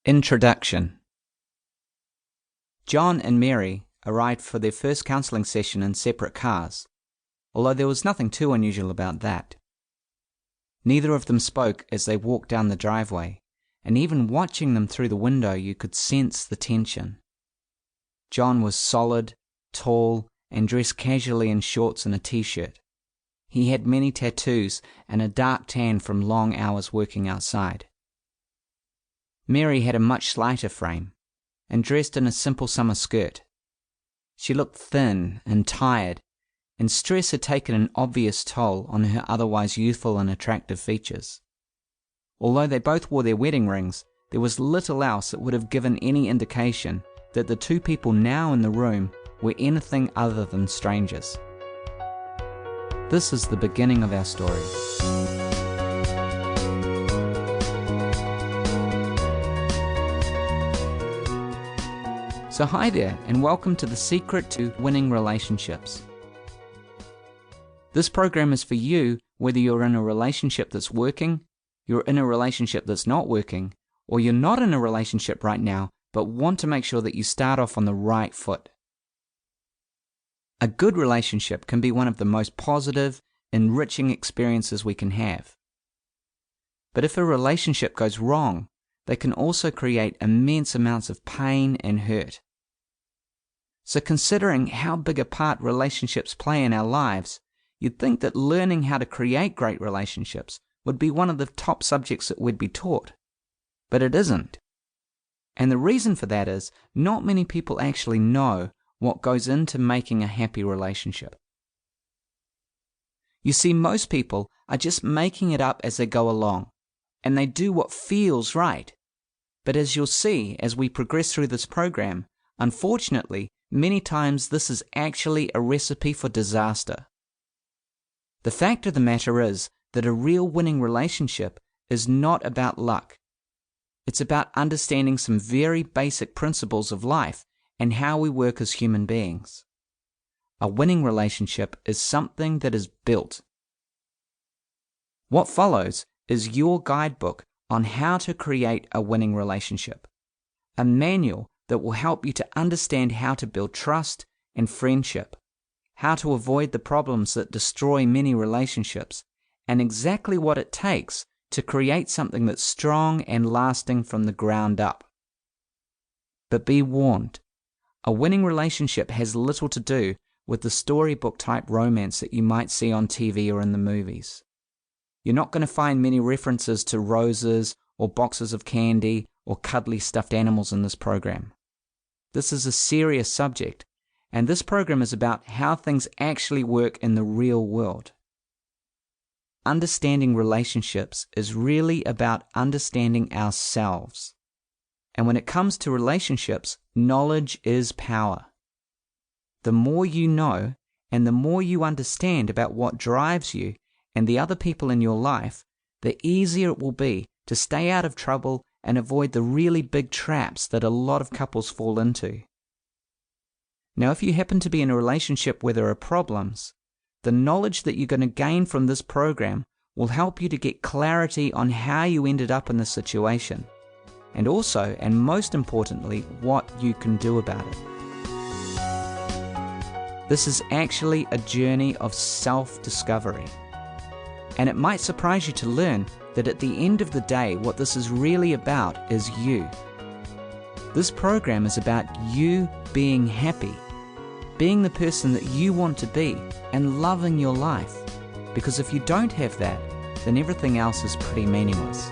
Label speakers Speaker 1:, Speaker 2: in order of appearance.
Speaker 1: Introduction. John and Mary arrived for their first counseling session in separate cars, although there was nothing too unusual about that. Neither of them spoke as they walked down the driveway, and even watching them through the window you could sense the tension. John was solid, tall, and dressed casually in shorts and a t-shirt. He had many tattoos and a dark tan from long hours working outside. Mary had a much slighter frame, and dressed in a simple summer skirt. She looked thin and tired, and stress had taken an obvious toll on her otherwise youthful and attractive features. Although they both wore their wedding rings, there was little else that would have given any indication that the two people now in the room were anything other than strangers. This is the beginning of our story. So hi there, and welcome to The Secret to Winning Relationships. This program is for you whether you're in a relationship that's working, you're in a relationship that's not working, or you're not in a relationship right now but want to make sure that you start off on the right foot. A good relationship can be one of the most positive, enriching experiences we can have. But if a relationship goes wrong, they can also create immense amounts of pain and hurt. So considering how big a part relationships play in our lives, you'd think that learning how to create great relationships would be one of the top subjects that we'd be taught. But it isn't. And the reason for that is, not many people actually know what goes into making a happy relationship. You see, most people are just making it up as they go along, and they do what feels right. But as you'll see as we progress through this program, unfortunately, many times this is actually a recipe for disaster. The fact of the matter is that a real winning relationship is not about luck. It's about understanding some very basic principles of life and how we work as human beings. A winning relationship is something that is built. What follows is your guidebook on how to create a winning relationship, a manual that will help you to understand how to build trust and friendship, how to avoid the problems that destroy many relationships, and exactly what it takes to create something that's strong and lasting from the ground up. But be warned, a winning relationship has little to do with the storybook type romance that you might see on TV or in the movies. You're not going to find many references to roses or boxes of candy or cuddly stuffed animals in this program. This is a serious subject, and this program is about how things actually work in the real world. Understanding relationships is really about understanding ourselves. And when it comes to relationships, knowledge is power. The more you know, and the more you understand about what drives you and the other people in your life, the easier it will be to stay out of trouble and avoid the really big traps that a lot of couples fall into. Now, if you happen to be in a relationship where there are problems, the knowledge that you're going to gain from this program will help you to get clarity on how you ended up in this situation, and also, and most importantly, what you can do about it. This is actually a journey of self-discovery. And it might surprise you to learn that at the end of the day, what this is really about is you. This program is about you being happy, being the person that you want to be, and loving your life. Because if you don't have that, then everything else is pretty meaningless.